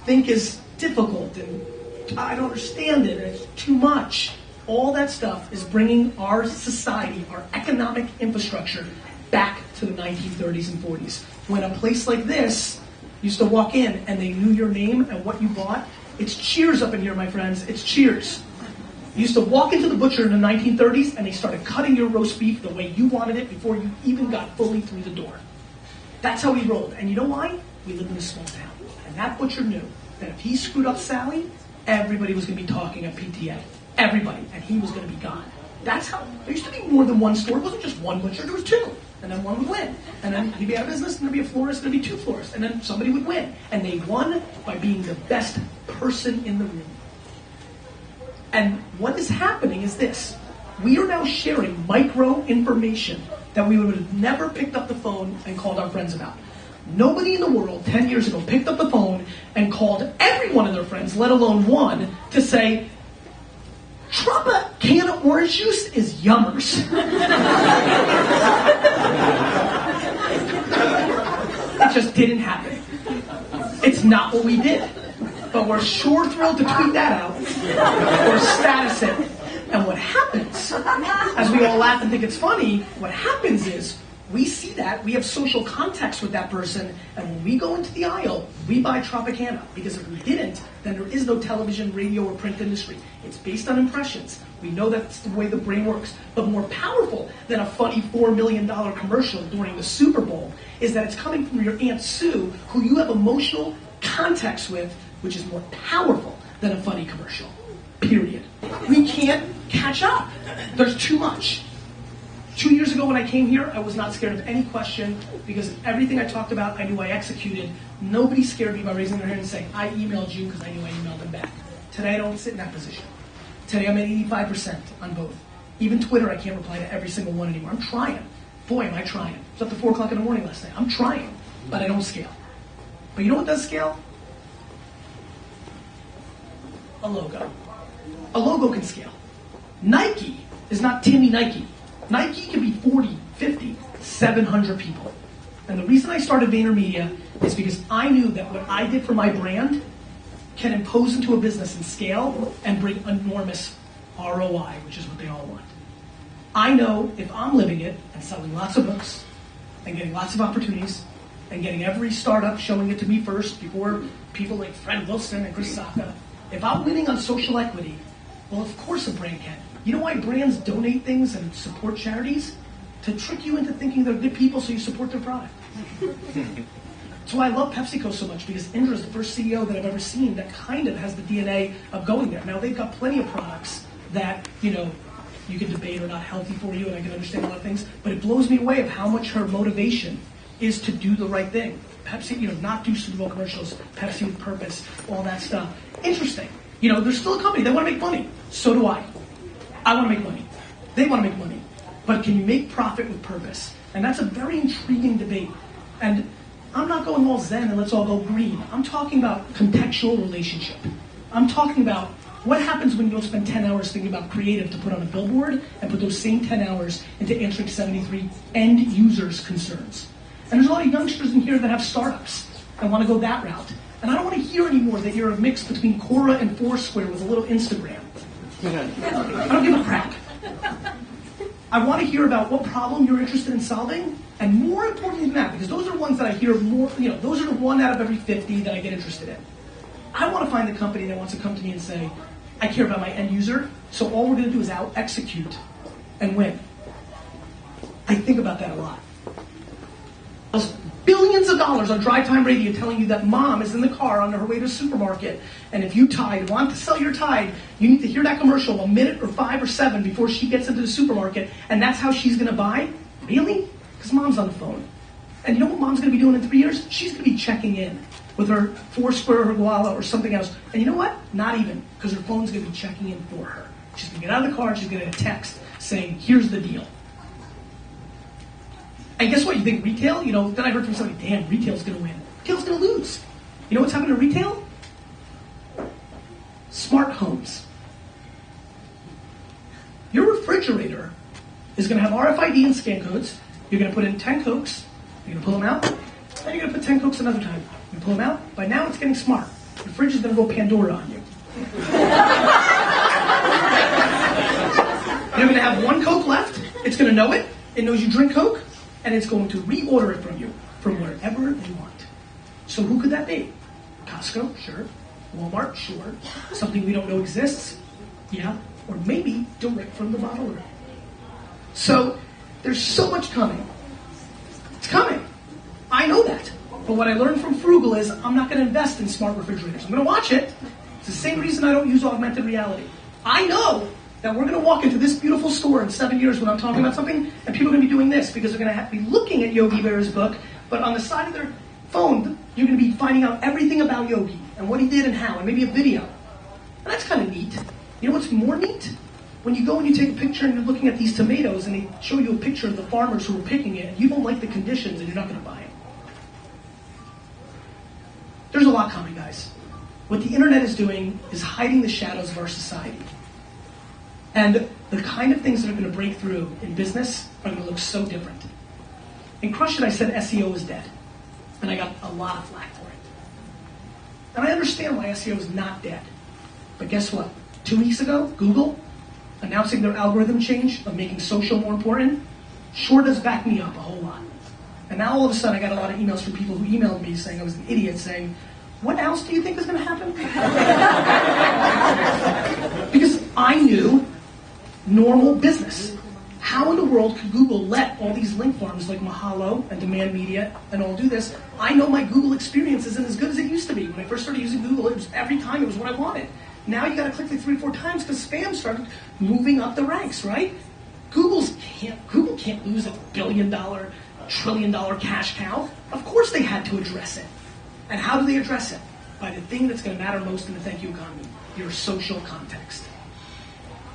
think is difficult and I don't understand it, and it's too much. All that stuff is bringing our society, our economic infrastructure, back to the 1930s and 40s. When a place like this used to walk in and they knew your name and what you bought, it's Cheers up in here, my friends, it's Cheers. You used to walk into the butcher in the 1930s and they started cutting your roast beef the way you wanted it before you even got fully through the door. That's how we rolled. And you know why? We live in a small town. And that butcher knew that if he screwed up Sally, everybody was going to be talking at PTA. Everybody. And he was going to be gone. That's how. There used to be more than one store. It wasn't just one butcher. There was two. And then one would win. And then he'd be out of business, and there'd be a florist, and there'd be two florists. And then somebody would win. And they won by being the best person in the room. And what is happening is this. We are now sharing micro information that we would have never picked up the phone and called our friends about. Nobody in the world 10 years ago picked up the phone and called every one of their friends, let alone one, to say, drop a can of orange juice is yummers. It just didn't happen. It's not what we did. But we're sure thrilled to tweet that out or status it. And what happens, as we all laugh and think it's funny, what happens is we see that, we have social context with that person, and when we go into the aisle, we buy Tropicana. Because if we didn't, then there is no television, radio, or print industry. It's based on impressions. We know that's the way the brain works. But more powerful than a funny $4 million commercial during the Super Bowl is that it's coming from your Aunt Sue, who you have emotional context with, which is more powerful than a funny commercial. Period. We can't catch up. There's too much. 2 years ago when I came here, I was not scared of any question because everything I talked about, I knew I executed. Nobody scared me by raising their hand and saying, I emailed you because I knew I emailed them back. Today I don't sit in that position. Today I'm at 85% on both. Even Twitter, I can't reply to every single one anymore. I'm trying. Boy, am I trying. I was up to 4 o'clock in the morning last night. I'm trying, but I don't scale. But you know what does scale? A logo. A logo can scale. Nike is not Timmy Nike. Nike can be 40, 50, 700 people. And the reason I started VaynerMedia is because I knew that what I did for my brand can impose into a business and scale and bring enormous ROI, which is what they all want. I know if I'm living it and selling lots of books and getting lots of opportunities and getting every startup showing it to me first before people like Fred Wilson and Chris Sacca, if I'm winning on social equity, well, of course a brand can. You know why brands donate things and support charities? To trick you into thinking they're good people so you support their product. That's why I love PepsiCo so much, because Indra is the first CEO that I've ever seen that kind of has the DNA of going there. Now, they've got plenty of products that, you can debate are not healthy for you, and I can understand a lot of things, but it blows me away of how much her motivation is to do the right thing. Pepsi, not do Super Bowl commercials, Pepsi with purpose, all that stuff. Interesting. They're still a company. They want to make money. So do I. I want to make money. They want to make money. But can you make profit with purpose? And that's a very intriguing debate. And I'm not going all zen and let's all go green. I'm talking about contextual relationship. I'm talking about what happens when you'll spend 10 hours thinking about creative to put on a billboard and put those same 10 hours into answering 73 end users' concerns. And there's a lot of youngsters in here that have startups and want to go that route. And I don't want to hear anymore that you're a mix between Quora and Foursquare with a little Instagram. I don't give a crap. I want to hear about what problem you're interested in solving, and more important than that, because those are ones that I hear more, those are the 1 out of every 50 that I get interested in. I want to find the company that wants to come to me and say, I care about my end user, so all we're going to do is out-execute and win. I think about that a lot. Billions of dollars on drive time radio telling you that mom is in the car on her way to the supermarket, and if you want to sell your Tide, you need to hear that commercial a minute or 5 or 7 before she gets into the supermarket, and that's how she's going to buy? Really? Because mom's on the phone. And you know what mom's going to be doing in 3 years? She's going to be checking in with her Foursquare or her Koala or something else. And you know what? Not even, because her phone's going to be checking in for her. She's going to get out of the car, she's going to get a text saying, here's the deal. And guess what? You think retail? Then I heard from somebody, damn, retail's going to win. Retail's going to lose. You know what's happening to retail? Smart homes. Your refrigerator is going to have RFID and scan codes. You're going to put in 10 Cokes. You're going to pull them out. Then you're going to put 10 Cokes another time. You pull them out. By now, it's getting smart. your fridge is going to go Pandora on you. You're going to have one Coke left. It's going to know it. It knows you drink Coke, and it's going to reorder it from you from wherever they want. So who could that be? Costco, sure. Walmart, sure. Something we don't know exists, yeah. Or maybe direct from the bottler. So there's so much coming. It's coming. I know that. But what I learned from Frugal is I'm not going to invest in smart refrigerators. I'm going to watch it. It's the same reason I don't use augmented reality. I know that we're going to walk into this beautiful store in 7 years when I'm talking about something, and people are going to be doing this because they're going to be looking at Yogi Berra's book, but on the side of their phone, you're going to be finding out everything about Yogi and what he did and how, and maybe a video. And that's kind of neat. You know what's more neat? When you go and you take a picture and you're looking at these tomatoes and they show you a picture of the farmers who were picking it, and you don't like the conditions and you're not going to buy it. There's a lot coming, guys. What the internet is doing is hiding the shadows of our society. And the kind of things that are going to break through in business are going to look so different. In Crush It, I said SEO is dead. And I got a lot of flack for it. And I understand why SEO is not dead. But guess what? 2 weeks ago, Google, announcing their algorithm change of making social more important, sure does back me up a whole lot. And now all of a sudden I got a lot of emails from people who emailed me saying I was an idiot, saying, what else do you think is going to happen? Because I knew normal business. How in the world could Google let all these link farms like Mahalo and Demand Media and all do this? I know my Google experience isn't as good as it used to be. When I first started using Google, it was every time it was what I wanted. Now you got to click like 3 or 4 times because spam started moving up the ranks, right? Google can't lose $1 billion, $1 trillion cash cow. Of course they had to address it. And how do they address it? By the thing that's going to matter most in the thank you economy, your social context.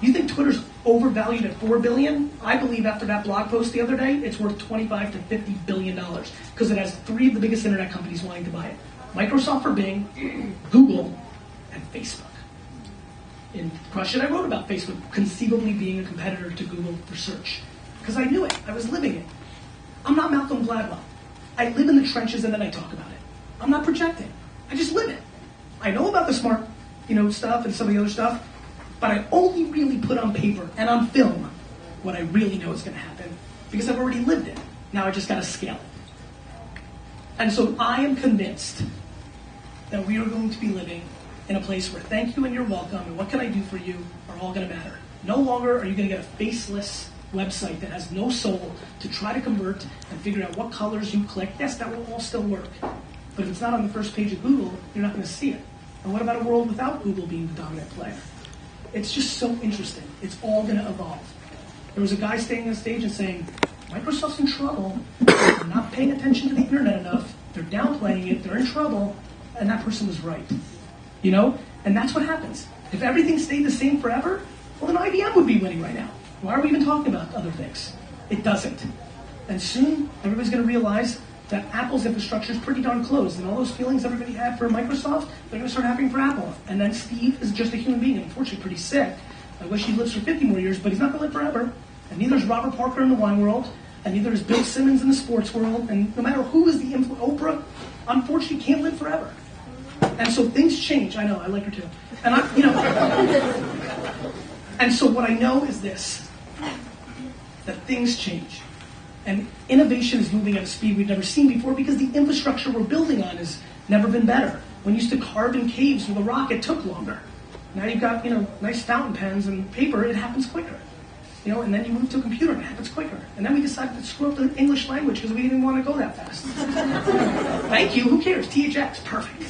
You think Twitter's overvalued at $4 billion? I believe after that blog post the other day, it's worth $25 to $50 billion because it has 3 of the biggest internet companies wanting to buy it. Microsoft for Bing, Google, and Facebook. In Crush It, I wrote about Facebook conceivably being a competitor to Google for search because I knew it. I was living it. I'm not Malcolm Gladwell. I live in the trenches and then I talk about it. I'm not projecting. I just live it. I know about the smart, stuff and some of the other stuff, but I only really put on paper and on film what I really know is going to happen because I've already lived it. Now I just got to scale it. And so I am convinced that we are going to be living in a place where thank you and you're welcome and what can I do for you are all going to matter. No longer are you going to get a faceless website that has no soul to try to convert and figure out what colors you click. Yes, that will all still work. But if it's not on the first page of Google, you're not going to see it. And what about a world without Google being the dominant player? It's just so interesting. It's all going to evolve. There was a guy standing on stage and saying, Microsoft's in trouble. They're not paying attention to the internet enough. They're downplaying it. They're in trouble. And that person was right. And that's what happens. If everything stayed the same forever, well, then IBM would be winning right now. Why are we even talking about other things? It doesn't. And soon, everybody's going to realize that Apple's infrastructure is pretty darn closed, and all those feelings everybody had for Microsoft, they're going to start happening for Apple. And then Steve is just a human being, and unfortunately pretty sick. I wish he lives for 50 more years, but he's not going to live forever. And neither is Robert Parker in the wine world, and neither is Bill Simmons in the sports world, and no matter who is the Oprah, unfortunately can't live forever. And so things change. I know, I like her too. And and so what I know is this, that things change. And innovation is moving at a speed we've never seen before because the infrastructure we're building on has never been better. When you used to carve in caves with a rock, it took longer. Now you've got, nice fountain pens and paper, it happens quicker. And then you move to a computer and it happens quicker. And then we decided to screw up the English language because we didn't want to go that fast. Thank you, who cares? THX, perfect.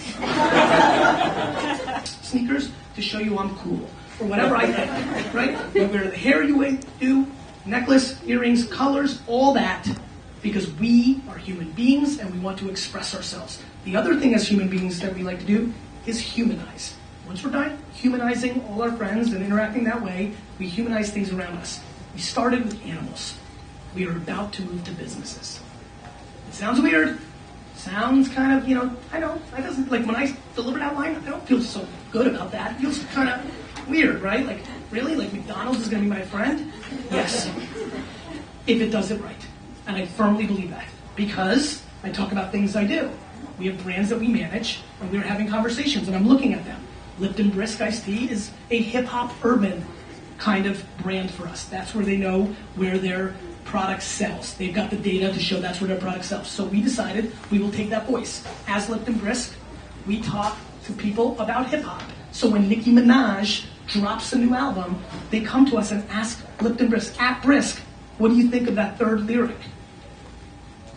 Sneakers to show you I'm cool. Or whatever I think, right? You wear the hair you do, necklace, earrings, colors, all that, because we are human beings and we want to express ourselves. The other thing as human beings that we like to do is humanize. Once we're done humanizing all our friends and interacting that way, we humanize things around us. We started with animals. We are about to move to businesses. It sounds weird. Sounds kind of, I know. I doesn't, like when I deliver that line, I don't feel so good about that. It feels kind of weird, right? Like, really? Like McDonald's is going to be my friend? Yes. If it does it right. And I firmly believe that. Because I talk about things I do. We have brands that we manage, and we're having conversations, and I'm looking at them. Lipton Brisk Iced Tea is a hip-hop urban kind of brand for us. That's where they know where their product sells. They've got the data to show that's where their product sells. So we decided we will take that voice. As Lipton Brisk, we talk to people about hip-hop. So when Nicki Minaj drops a new album, they come to us and ask Lipton Brisk, at Brisk, what do you think of that third lyric?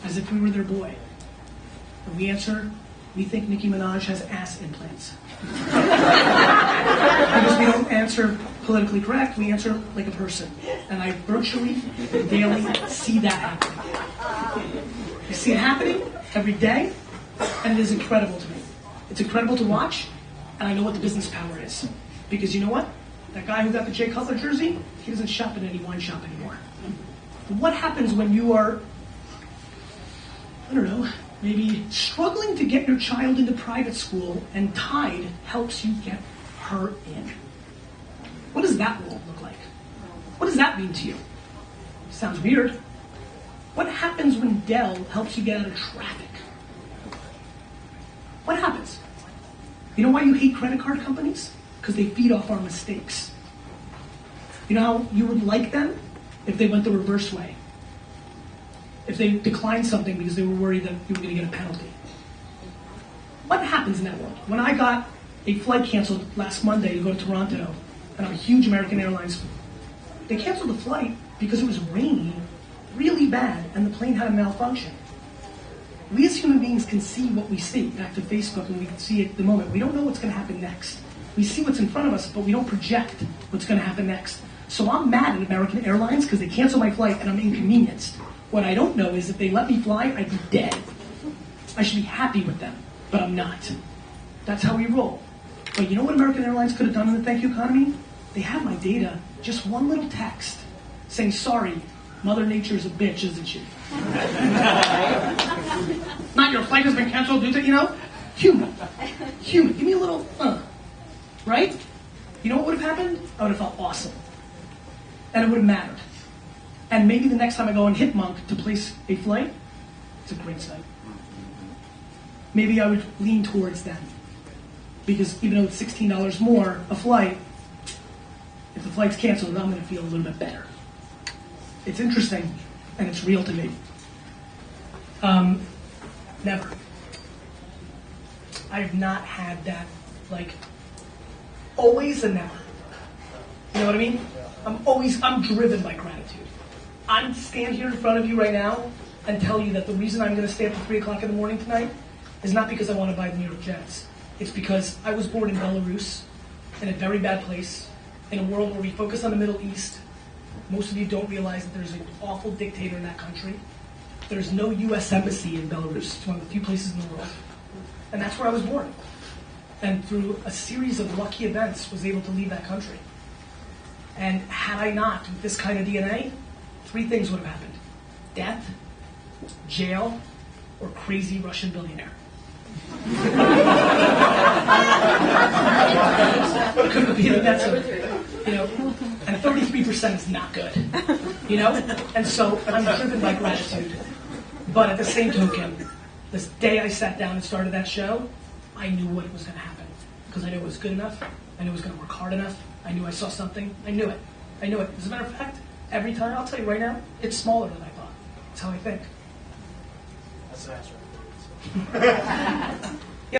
As if we were their boy. And we answer, we think Nicki Minaj has ass implants. Because we don't answer politically correct, we answer like a person. And I virtually daily see that happening. I see it happening every day, and it is incredible to me. It's incredible to watch, and I know what the business power is. Because you know what? That guy who got the Jay Cutler jersey, he doesn't shop in any wine shop anymore. But what happens when you are, I don't know, maybe struggling to get your child into private school and Tide helps you get her in? What does that world look like? What does that mean to you? Sounds weird. What happens when Dell helps you get out of traffic? What happens? You know why you hate credit card companies? Because they feed off our mistakes. You know how you would like them if they went the reverse way? If they declined something because they were worried that you were going to get a penalty. What happens in that world? When I got a flight canceled last Monday to go to Toronto, and I'm a huge American Airlines, they canceled the flight because it was raining really bad and the plane had a malfunction. We as human beings can see what we see. Back to Facebook, and we can see it at the moment. We don't know what's going to happen next. We see what's in front of us, but we don't project what's going to happen next. So I'm mad at American Airlines because they canceled my flight and I'm inconvenienced. What I don't know is if they let me fly, I'd be dead. I should be happy with them, but I'm not. That's how we roll. But you know what American Airlines could have done in the Thank You Economy? They have my data, just one little text saying, sorry, Mother Nature's a bitch, isn't she? Not your flight has been canceled due to, human. Human. Give me a little, right? You know what would have happened? I would have felt awesome. And it would have mattered. And maybe the next time I go on Hitmonk to place a flight, it's a great site. Maybe I would lean towards them. Because even though it's $16 more a flight, if the flight's canceled, I'm going to feel a little bit better. It's interesting, and it's real to me. Never. I have not had that, always and never. You know what I mean? I'm driven by gratitude. I'm stand here in front of you right now and tell you that the reason I'm going to stay up to 3 o'clock in the morning tonight is not because I want to buy the New York Jets. It's because I was born in Belarus, in a very bad place, in a world where we focus on the Middle East. Most of you don't realize that there's an awful dictator in that country. There's no U.S. embassy in Belarus. It's one of the few places in the world. And that's where I was born. And through a series of lucky events, was able to leave that country. And had I not, with this kind of DNA, 3 things would have happened. Death, jail, or crazy Russian billionaire. What could it be the best of it? And 33% is not good. And I'm driven by gratitude. But at the same token, this day I sat down and started that show, I knew what was going to happen. Because I knew it was good enough. I knew I was going to work hard enough. I knew I saw something. I knew it. As a matter of fact, every time, I'll tell you right now, it's smaller than I thought. That's how I think. That's an answer.